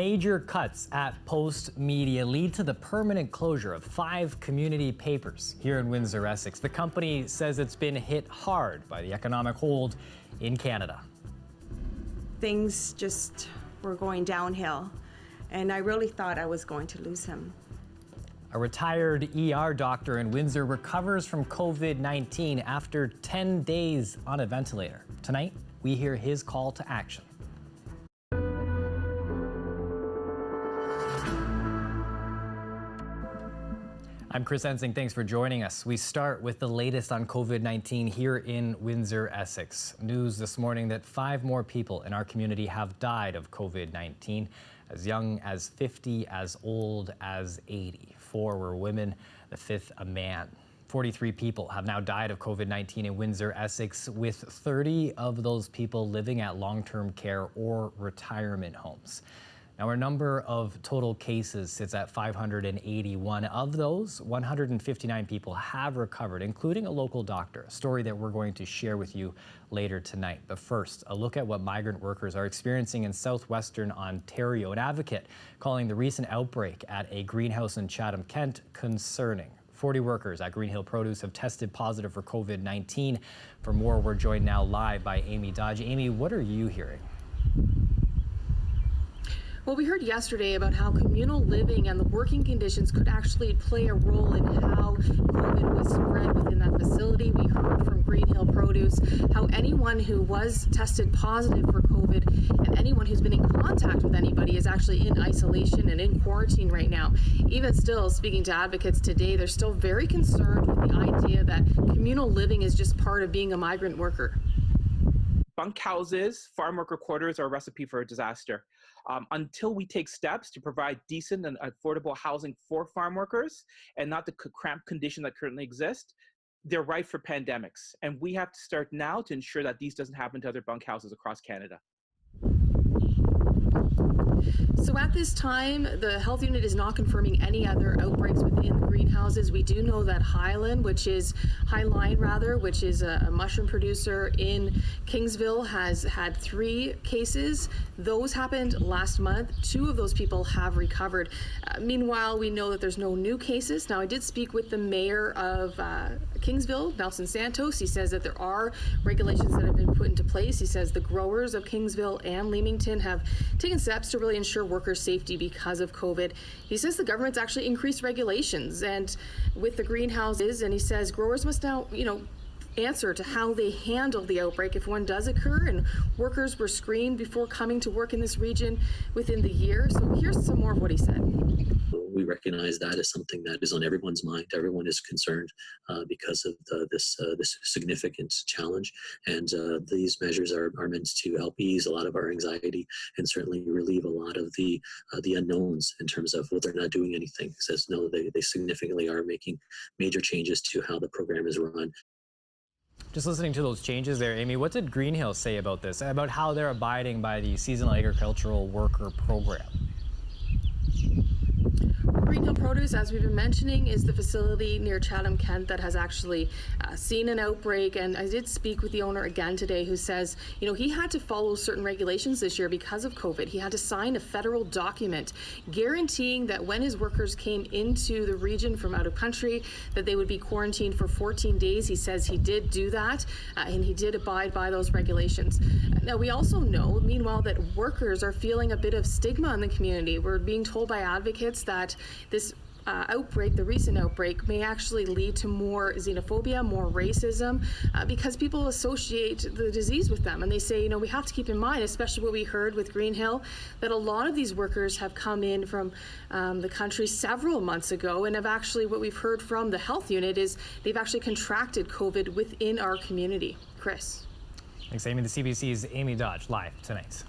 Major cuts at Postmedia lead to the permanent closure of 5 community papers here in Windsor-Essex. The company says it's been hit hard by the economic hold in Canada. Things just were going downhill, and I really thought I was going to lose him. A retired ER doctor in Windsor recovers from COVID-19 after 10 days on a ventilator. Tonight, we hear his call to action. I'm Chris Ensing. Thanks for joining us. We start with the latest on COVID-19 here in Windsor-Essex. News this morning that 5 more people in our community have died of COVID-19, as young as 50, as old as 80. 4 were women, the 5th a man. 43 people have now died of COVID-19 in Windsor-Essex, with 30 of those people living at long-term care or retirement homes. Now, our number of total cases sits at 581. Of those, 159 people have recovered, including a local doctor, a story that we're going to share with you later tonight. But first, a look at what migrant workers are experiencing in southwestern Ontario. An advocate calling the recent outbreak at a greenhouse in Chatham, Kent, concerning. 40 workers at Greenhill Produce have tested positive for COVID-19. For more, we're joined now live by Amy Dodge. Amy, what are you hearing? Well, we heard yesterday about how communal living and the working conditions could actually play a role in how COVID was spread within that facility. We heard from Greenhill Produce how anyone who was tested positive for COVID and anyone who's been in contact with anybody is actually in isolation and in quarantine right now. Even still, speaking to advocates today, they're still very concerned with the idea that communal living is just part of being a migrant worker. Bunkhouses, farm worker quarters are a recipe for a disaster. Until we take steps to provide decent and affordable housing for farm workers and not the cramped condition that currently exists, they're ripe for pandemics. And we have to start now to ensure that these doesn't happen to other bunkhouses across Canada. So at this time, the health unit is not confirming any other outbreaks within the greenhouses. We do know that Highline, which is a mushroom producer in Kingsville, has had 3 cases. Those happened last month. 2 of those people have recovered. Meanwhile, we know that there's no new cases. Now, I did speak with the mayor of Kingsville, Nelson Santos. He says that there are regulations that have been put into place. He says the growers of Kingsville and Leamington have taken steps to really ensure worker safety because of COVID. He says the government's actually increased regulations and with the greenhouses, and he says growers must now, answer to how they handle the outbreak if one does occur, and workers were screened before coming to work in this region within the year. So here's some more of what he said. We recognize that as something that is on everyone's mind. Everyone is concerned because of this significant challenge, and these measures are meant to help ease a lot of our anxiety and certainly relieve a lot of the unknowns in terms of, well, they're not doing anything. It says no, they significantly are making major changes to how the program is run. Just listening to those changes there, Amy, what did Greenhill say about this, about how they're abiding by the seasonal agricultural worker program? Greenhill Produce, as we've been mentioning, is the facility near Chatham, Kent that has actually seen an outbreak. And I did speak with the owner again today, who says, he had to follow certain regulations this year because of COVID. He had to sign a federal document guaranteeing that when his workers came into the region from out of country, that they would be quarantined for 14 days. He says he did do that, and he did abide by those regulations. Now, we also know, meanwhile, that workers are feeling a bit of stigma in the community. We're being told by advocates that this outbreak, the recent outbreak, may actually lead to more xenophobia, more racism, because people associate the disease with them. And they say, we have to keep in mind, especially what we heard with Greenhill, that a lot of these workers have come in from the country several months ago, and have actually, what we've heard from the health unit is they've actually contracted COVID within our community. Chris. Thanks, Amy. The CBC's Amy Dodge live tonight.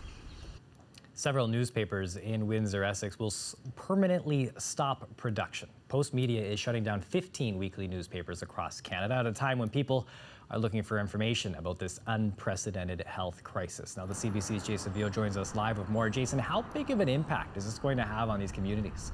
Several newspapers in Windsor-Essex will permanently stop production. Postmedia is shutting down 15 weekly newspapers across Canada at a time when people are looking for information about this unprecedented health crisis. Now, the CBC's Jason Veal joins us live with more. Jason, how big of an impact is this going to have on these communities?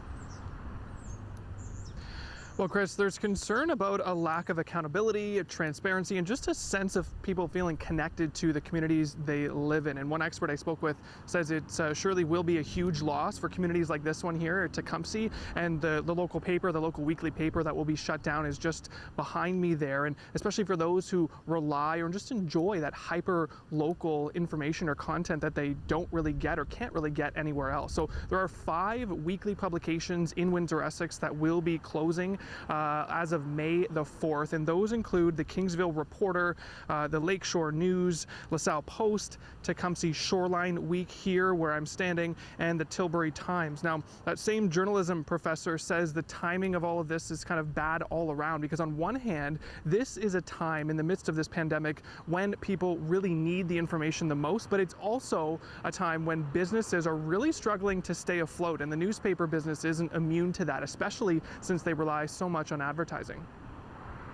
Well, Chris, there's concern about a lack of accountability, transparency, and just a sense of people feeling connected to the communities they live in. And one expert I spoke with says it surely will be a huge loss for communities like this one here at Tecumseh. And the local paper, the local weekly paper that will be shut down is just behind me there. And especially for those who rely or just enjoy that hyper local information or content that they don't really get or can't really get anywhere else. So there are 5 weekly publications in Windsor-Essex that will be closing as of May the 4th, and those include the Kingsville Reporter, the Lakeshore News, LaSalle Post, Tecumseh Shoreline Week here where I'm standing, and the Tilbury Times. Now, that same journalism professor says the timing of all of this is kind of bad all around, because on one hand, this is a time in the midst of this pandemic when people really need the information the most, but it's also a time when businesses are really struggling to stay afloat, and the newspaper business isn't immune to that, especially since they rely so much on advertising.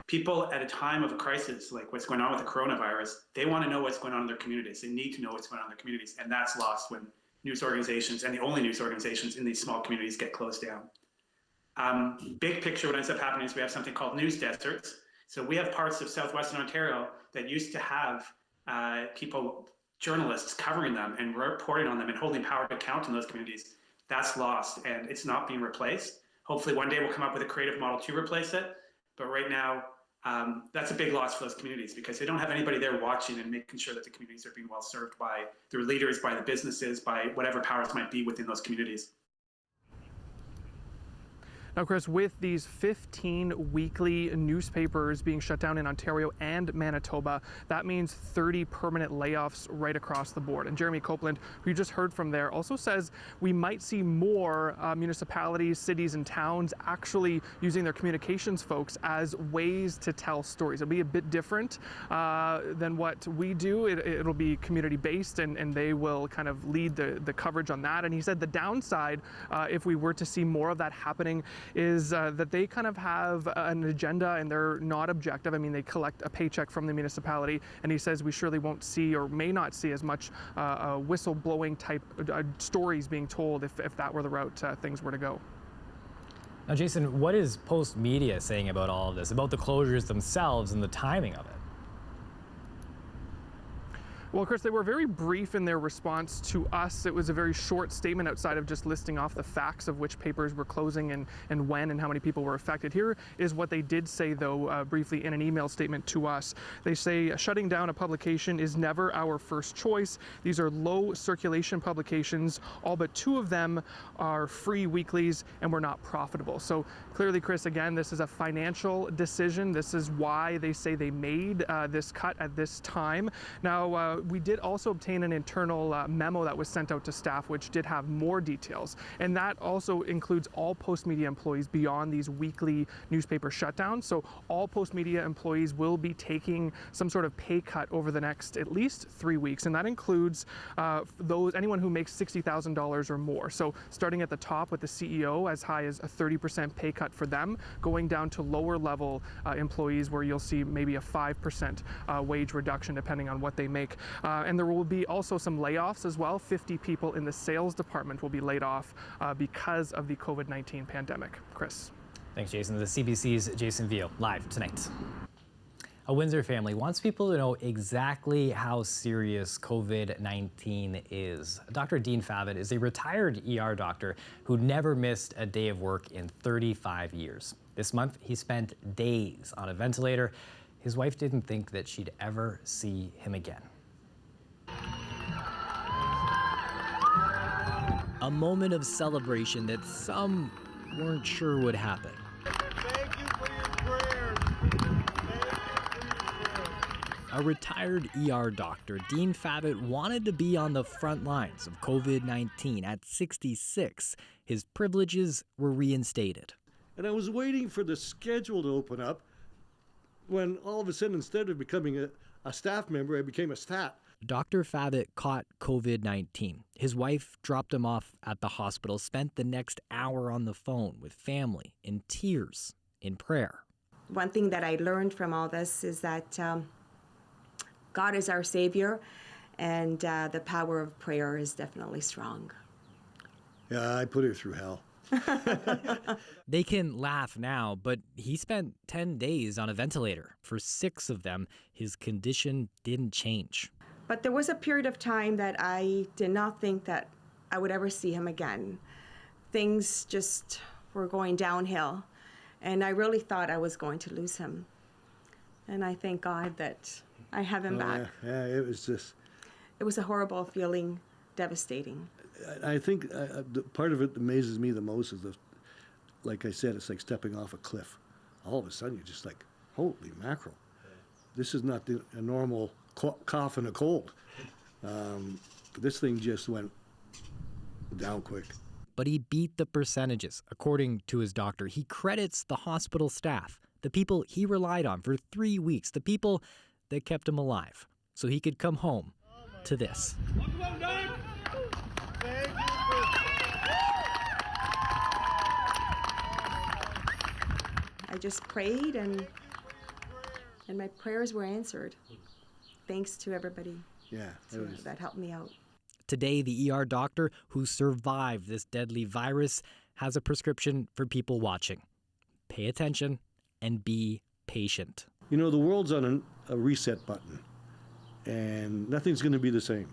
People at a time of a crisis, like what's going on with the coronavirus, they want to know what's going on in their communities. They need to know what's going on in their communities, and that's lost when news organizations, and the only news organizations in these small communities, get closed down. Big picture, what ends up happening is we have something called news deserts. So we have parts of southwestern Ontario that used to have journalists covering them and reporting on them and holding power to account in those communities. That's lost, and it's not being replaced. Hopefully one day we'll come up with a creative model to replace it. But right now, that's a big loss for those communities because they don't have anybody there watching and making sure that the communities are being well served by their leaders, by the businesses, by whatever powers might be within those communities. Now, Chris, with these 15 weekly newspapers being shut down in Ontario and Manitoba, that means 30 permanent layoffs right across the board. And Jeremy Copeland, who you just heard from there, also says we might see more municipalities, cities, and towns actually using their communications folks as ways to tell stories. It'll be a bit different than what we do. It'll be community-based, and they will kind of lead the coverage on that. And he said the downside, if we were to see more of that happening, is that they kind of have an agenda and they're not objective. I mean, they collect a paycheck from the municipality, and he says we surely won't see or may not see as much whistleblowing type stories being told if that were the route things were to go. Now, Jason, what is Postmedia saying about all of this, about the closures themselves and the timing of it? Well, Chris, they were very brief in their response to us. It was a very short statement outside of just listing off the facts of which papers were closing and when and how many people were affected. Here is what they did say, though, briefly in an email statement to us. They say, shutting down a publication is never our first choice. These are low circulation publications. All but 2 of them are free weeklies and were not profitable. So clearly, Chris, again, this is a financial decision. This is why they say they made this cut at this time. Now, we did also obtain an internal memo that was sent out to staff, which did have more details. And that also includes all Postmedia employees beyond these weekly newspaper shutdowns. So all Postmedia employees will be taking some sort of pay cut over the next at least 3 weeks. And that includes anyone who makes $60,000 or more. So starting at the top with the CEO, as high as a 30% pay cut for them, going down to lower level employees where you'll see maybe a 5% wage reduction depending on what they make. And there will be also some layoffs as well. 50 people in the sales department will be laid off because of the COVID-19 pandemic. Chris. Thanks, Jason. The CBC's Jason Vio, live tonight. A Windsor family wants people to know exactly how serious COVID-19 is. Dr. Dean Favett is a retired ER doctor who never missed a day of work in 35 years. This month, he spent days on a ventilator. His wife didn't think that she'd ever see him again. A moment of celebration that some weren't sure would happen. Thank you for your prayers. Thank you for your prayers. A retired ER doctor, Dean Favett, wanted to be on the front lines of COVID-19. At 66, his privileges were reinstated. And I was waiting for the schedule to open up when all of a sudden, instead of becoming a staff member, I became a stat. Dr. Favett caught COVID-19. His wife dropped him off at the hospital, spent the next hour on the phone with family, in tears, in prayer. One thing that I learned from all this is that God is our Savior, and the power of prayer is definitely strong. Yeah, I put her through hell. They can laugh now, but he spent 10 days on a ventilator. For 6 of them, his condition didn't change. But there was a period of time that I did not think that I would ever see him again. Things just were going downhill, and I really thought I was going to lose him. And I thank God that I have him back. Yeah, it was just... It was a horrible feeling, devastating. I think the part of it that amazes me the most is, like I said, it's like stepping off a cliff. All of a sudden, you're just like, holy mackerel. This is not a normal cough and a cold. This thing just went down quick. But he beat the percentages. According to his doctor, he credits the hospital staff, the people he relied on for 3 weeks, the people that kept him alive, so he could come home to this. I just prayed, and my prayers were answered. Thanks to everybody that helped me out. Today, the ER doctor who survived this deadly virus has a prescription for people watching. Pay attention and be patient. You know, the world's on a reset button, and nothing's going to be the same.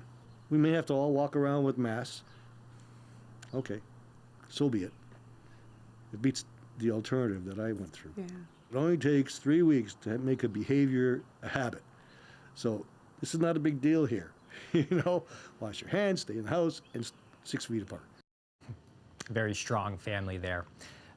We may have to all walk around with masks. Okay, so be it. It beats the alternative that I went through. Yeah. It only takes 3 weeks to make a behavior a habit. So this is not a big deal here. You know, wash your hands, stay in the house, and 6 feet apart. Very strong family there.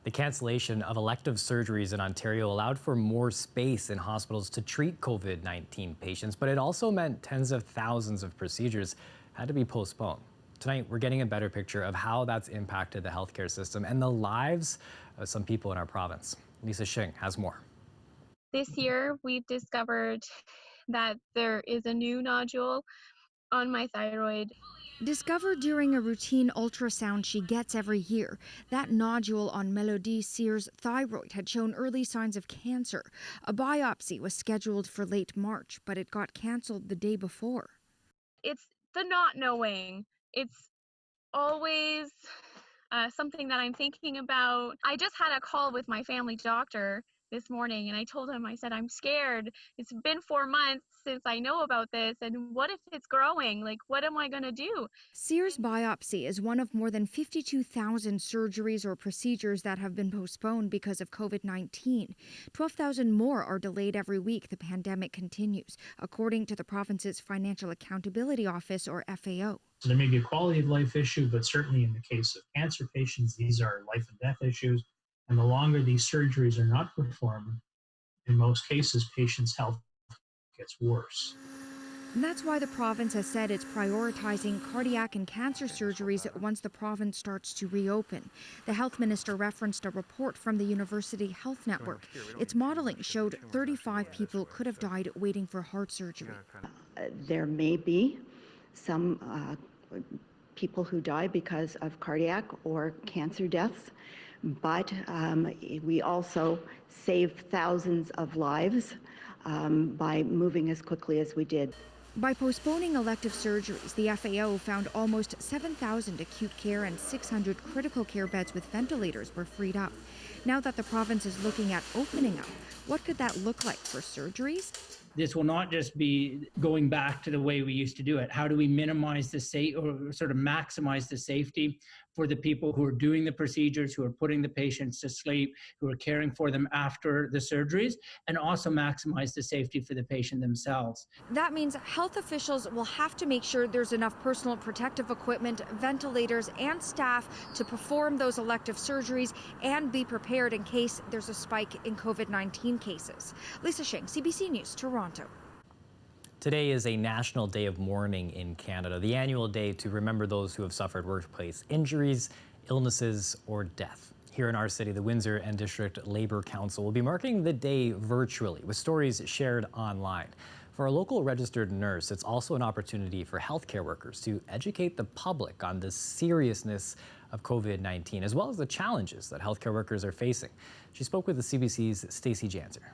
The cancellation of elective surgeries in Ontario allowed for more space in hospitals to treat COVID-19 patients, but it also meant tens of thousands of procedures had to be postponed. Tonight, we're getting a better picture of how that's impacted the healthcare system and the lives of some people in our province. Lisa Shing has more. This year, we've discovered that there is a new nodule on my thyroid. Discovered during a routine ultrasound she gets every year, that nodule on Melody Sears' thyroid had shown early signs of cancer. A biopsy was scheduled for late March, but it got cancelled the day before. It's the not knowing. It's always something that I'm thinking about. I just had a call with my family doctor this morning, and I told him, I said, I'm scared. It's been 4 months since I know about this, and what if it's growing? Like, what am I going to do? Sears' biopsy is one of more than 52,000 surgeries or procedures that have been postponed because of COVID-19. 12,000 more are delayed every week the pandemic continues, according to the province's Financial Accountability Office, or FAO. So there may be a quality of life issue, but certainly in the case of cancer patients, these are life and death issues. And the longer these surgeries are not performed, in most cases, patients' health gets worse. And that's why the province has said it's prioritizing cardiac and cancer surgeries once the province starts to reopen. The health minister referenced a report from the University Health Network. Its modeling showed 35 people could have died waiting for heart surgery. There may be some people who die because of cardiac or cancer deaths, but we also saved thousands of lives by moving as quickly as we did. By postponing elective surgeries, the FAO found almost 7,000 acute care and 600 critical care beds with ventilators were freed up. Now that the province is looking at opening up, what could that look like for surgeries? This will not just be going back to the way we used to do it. How do we minimize the or sort of maximize the safety for the people who are doing the procedures, who are putting the patients to sleep, who are caring for them after the surgeries, and also maximize the safety for the patient themselves. That means health officials will have to make sure there's enough personal protective equipment, ventilators, and staff to perform those elective surgeries and be prepared in case there's a spike in COVID-19 cases. Lisa Shing, CBC News, Toronto. Today is a National Day of Mourning in Canada, the annual day to remember those who have suffered workplace injuries, illnesses, or death. Here in our city, the Windsor and District Labour Council will be marking the day virtually with stories shared online. For a local registered nurse, it's also an opportunity for healthcare workers to educate the public on the seriousness of COVID-19, as well as the challenges that healthcare workers are facing. She spoke with the CBC's Stacey Janser.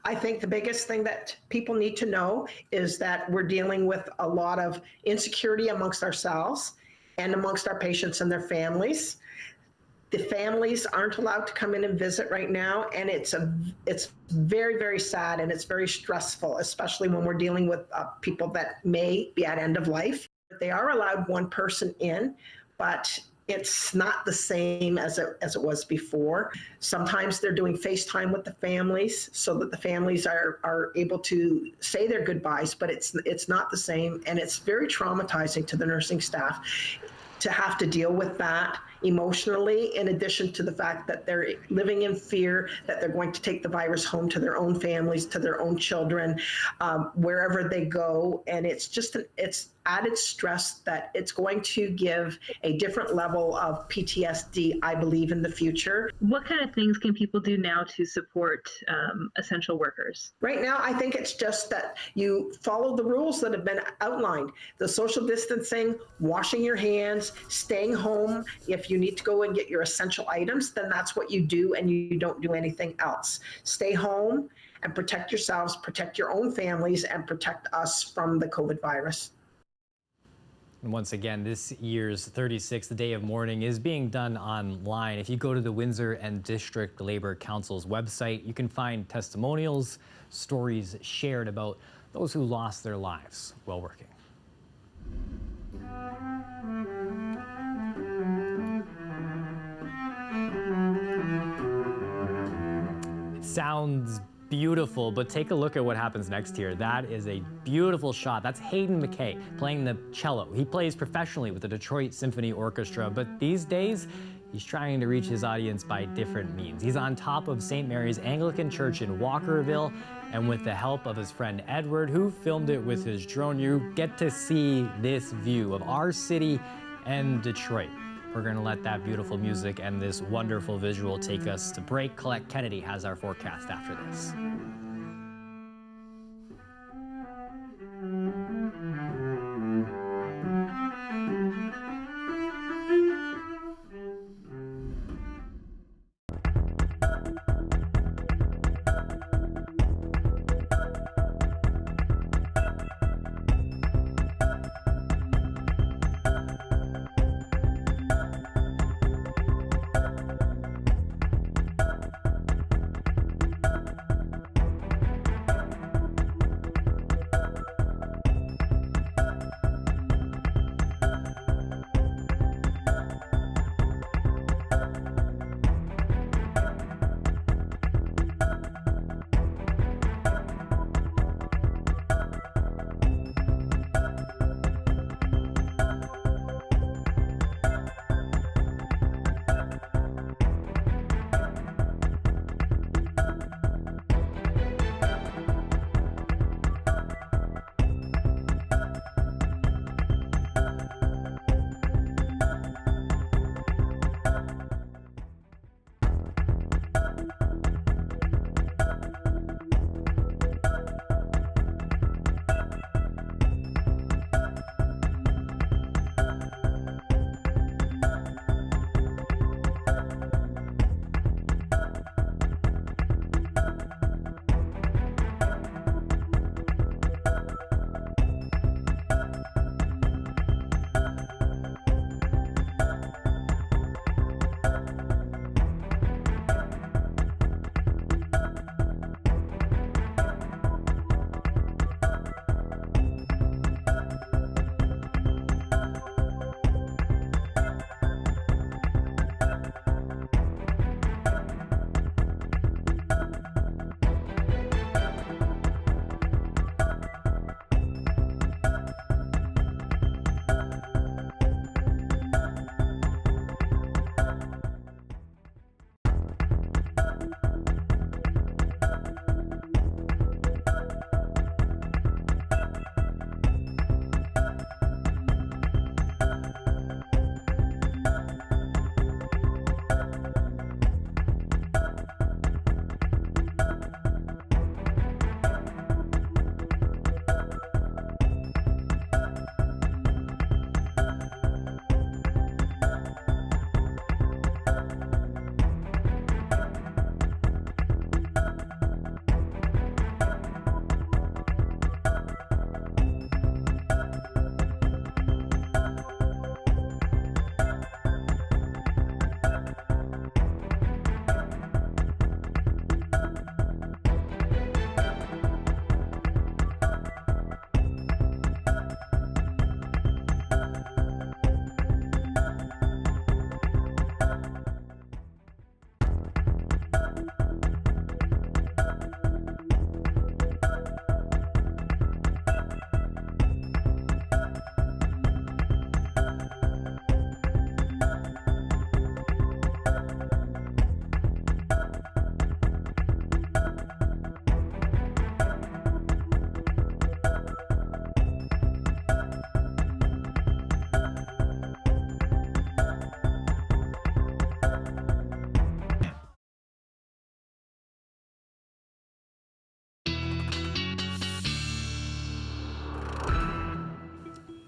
I think the biggest thing that people need to know is that we're dealing with a lot of insecurity amongst ourselves and amongst our patients and their families. The families aren't allowed to come in and visit right now, and it's very, very sad, and it's very stressful, especially when we're dealing with people that may be at end of life. They are allowed one person in, but it's not the same as it was before. Sometimes they're doing FaceTime with the families so that the families are able to say their goodbyes, but it's not the same, and it's very traumatizing to the nursing staff to have to deal with that emotionally, in addition to the fact that they're living in fear that they're going to take the virus home to their own families, to their own children, wherever they go. And it's just, it's added stress that it's going to give a different level of PTSD, I believe, in the future. What kind of things can people do now to support essential workers? Right now, I think it's just that you follow the rules that have been outlined. The social distancing, washing your hands, staying home. If you need to go and get your essential items, then that's what you do, and you don't do anything else. Stay home and protect yourselves, protect your own families, and protect us from the COVID virus. And once again, this year's 36th Day of Mourning is being done online. If you go to the Windsor and District Labour Council's website, you can find testimonials, stories shared about those who lost their lives while working. It sounds beautiful, but take a look at what happens next here. That is a beautiful shot. That's Hayden McKay playing the cello. He plays professionally with the Detroit Symphony Orchestra, but these days, he's trying to reach his audience by different means. He's on top of St. Mary's Anglican Church in Walkerville, and with the help of his friend Edward, who filmed it with his drone, you get to see this view of our city and Detroit. We're going to let that beautiful music and this wonderful visual take us to break. Colette Kennedy has our forecast after this.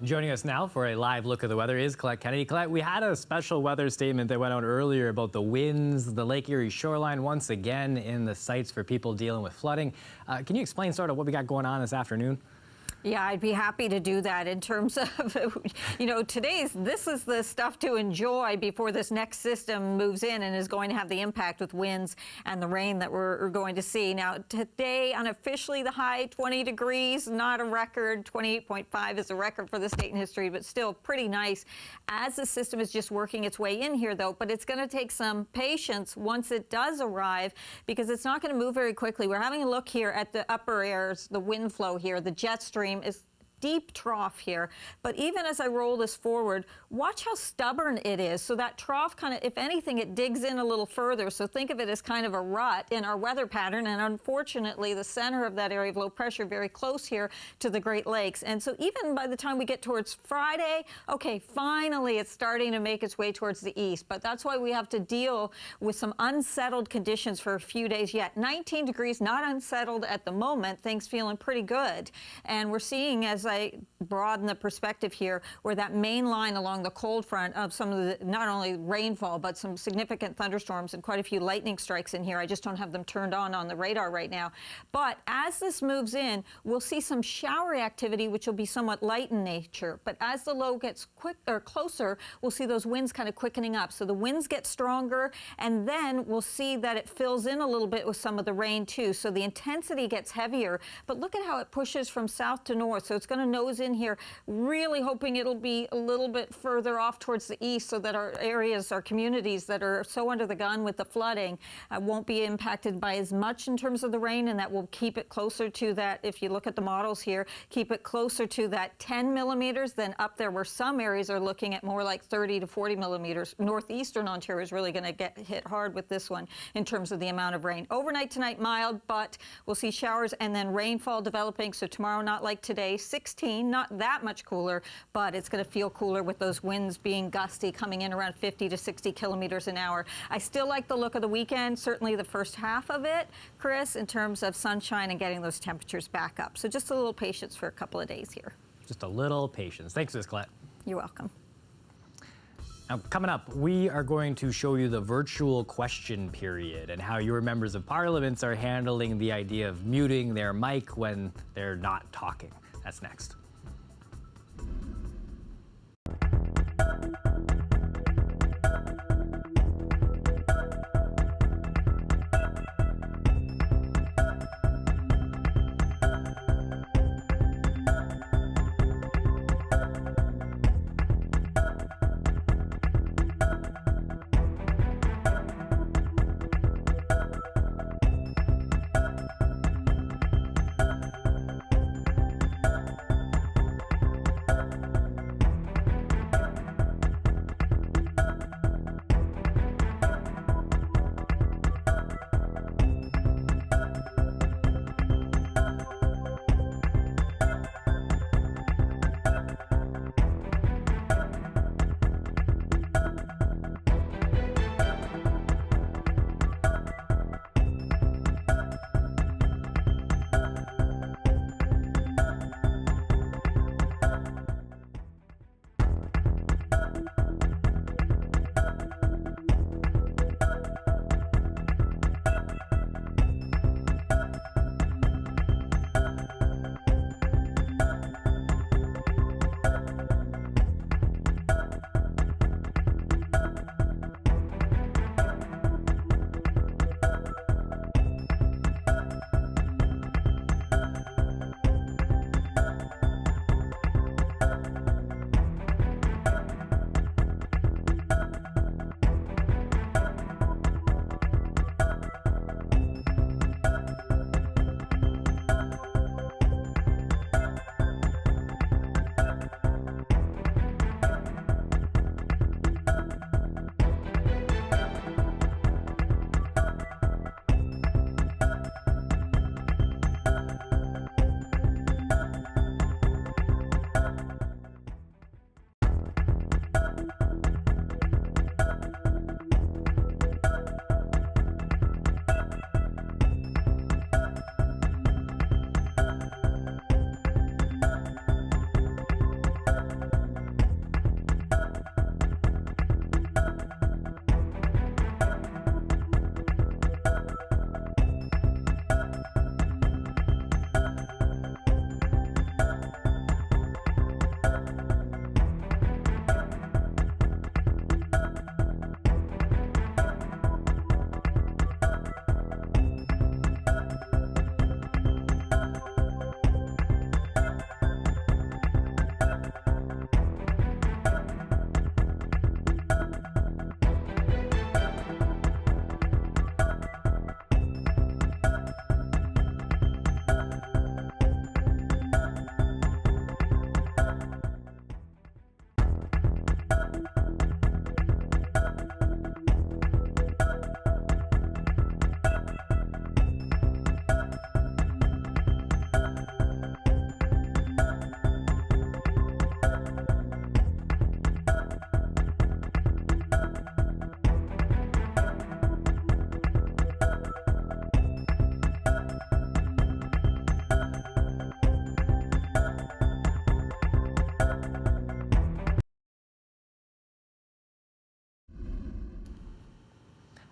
Joining us now for a live look at the weather is Colette Kennedy. Colette, we had a special weather statement that went out earlier about the winds, the Lake Erie shoreline once again in the sights for people dealing with flooding. Can you explain sort of what we got going on this afternoon? Yeah, I'd be happy to do that in terms of, this is the stuff to enjoy before this next system moves in and is going to have the impact with winds and the rain that we're going to see. Now, today, unofficially, the high 20 degrees, not a record. 28.5 is a record for the state in history, but still pretty nice as the system is just working its way in here, though. But it's going to take some patience once it does arrive because it's not going to move very quickly. We're having a look here at the upper airs, the wind flow here, the jet stream is deep trough here, but even as I roll this forward, watch how stubborn it is. So that trough kind of, if anything, it digs in a little further. So think of it as kind of a rut in our weather pattern. And unfortunately, the center of that area of low pressure very close here to the Great Lakes. And so even by the time we get towards Friday, okay, finally it's starting to make its way towards the east. But that's why we have to deal with some unsettled conditions for a few days yet. 19 degrees, not unsettled at the moment. Things feeling pretty good. And we're seeing, as I broaden the perspective here, where that main line along the cold front of some of the, not only rainfall, but some significant thunderstorms and quite a few lightning strikes in here. I just don't have them turned on the radar right now. But as this moves in, we'll see some showery activity, which will be somewhat light in nature. But as the low gets closer, we'll see those winds kind of quickening up. So the winds get stronger, and then we'll see that it fills in a little bit with some of the rain too. So the intensity gets heavier, but look at how it pushes from south to north. So it's going to nose in here, really hoping it'll be a little bit further off towards the east so that our areas, our communities that are so under the gun with the flooding won't be impacted by as much in terms of the rain, and that will keep it closer to that, if you look at the models here, keep it closer to that 10 millimeters than up there where some areas are looking at more like 30 to 40 millimeters. Northeastern Ontario is really going to get hit hard with this one in terms of the amount of rain. Overnight tonight, mild, but we'll see showers and then rainfall developing. So tomorrow, not like today, 16, not that much cooler, but it's going to feel cooler with those winds being gusty, coming in around 50 to 60 kilometers an hour. I still like the look of the weekend, certainly the first half of it, Chris, in terms of sunshine and getting those temperatures back up. So just a little patience for a couple of days here. Just a little patience. Thanks, Ms. Colette. You're welcome. Now, coming up, we are going to show you the virtual question period and how your members of parliaments are handling the idea of muting their mic when they're not talking. That's next.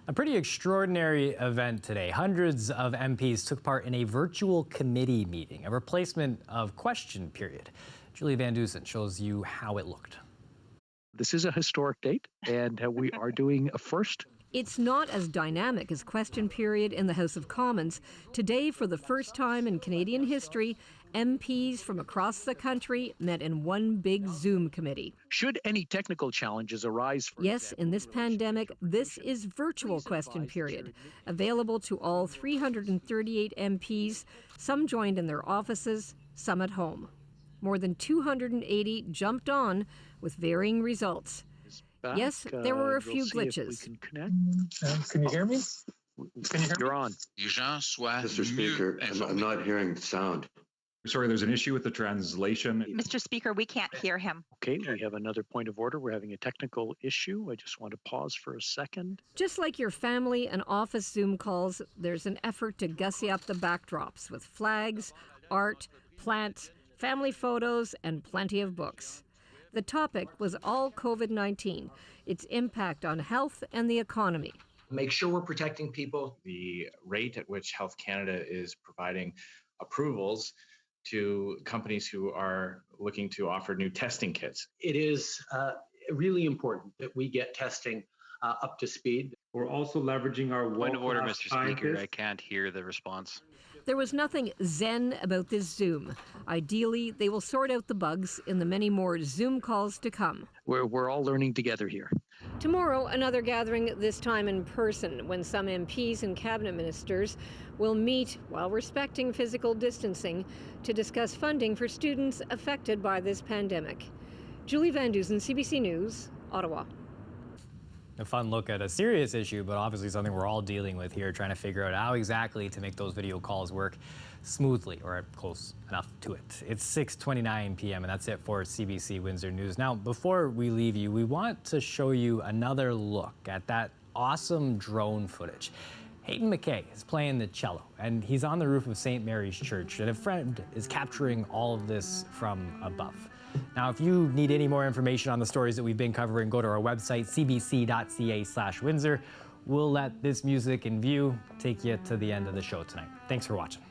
A pretty extraordinary event today. Hundreds of MPs took part in a virtual committee meeting, a replacement of question period. Julie Van Dusen shows you how it looked. This is a historic date, and we are doing a first. It's not as dynamic as question period in the House of Commons. Today, for the first time in Canadian history, MPs from across the country met in one big Zoom committee. Should any technical challenges arise, yes, in this pandemic, this is virtual question period, available to all 338 MPs. Some joined in their offices, some at home. More than 280 jumped on with varying results. Yes, there were a few glitches. Can you hear me? Can you hear me? You're on. Mr. Speaker, I'm not hearing sound. Sorry, there's an issue with the translation. Mr. Speaker, we can't hear him. Okay, we have another point of order. We're having a technical issue. I just want to pause for a second. Just like your family and office Zoom calls, there's an effort to gussy up the backdrops with flags, art, plants, family photos, and plenty of books. The topic was all COVID-19, its impact on health and the economy. Make sure we're protecting people. The rate at which Health Canada is providing approvals to companies who are looking to offer new testing kits. It is really important that we get testing up to speed. We're also leveraging our point of order, Mr. Speaker. I can't hear the response. There was nothing zen about this Zoom. Ideally, they will sort out the bugs in the many more Zoom calls to come. We're all learning together here. Tomorrow, another gathering, this time in person, when some MPs and cabinet ministers will meet while respecting physical distancing to discuss funding for students affected by this pandemic. Julie Van Dusen, CBC News, Ottawa. A fun look at a serious issue, but obviously something we're all dealing with here, trying to figure out how exactly to make those video calls work smoothly or close enough to it. It's 6:29 p.m. and that's it for CBC Windsor News. Now, before we leave you, we want to show you another look at that awesome drone footage. Hayden McKay is playing the cello, and he's on the roof of St. Mary's Church, and a friend is capturing all of this from above. Now, if you need any more information on the stories that we've been covering, go to our website, cbc.ca/Windsor. We'll let this music and view take you to the end of the show tonight. Thanks for watching.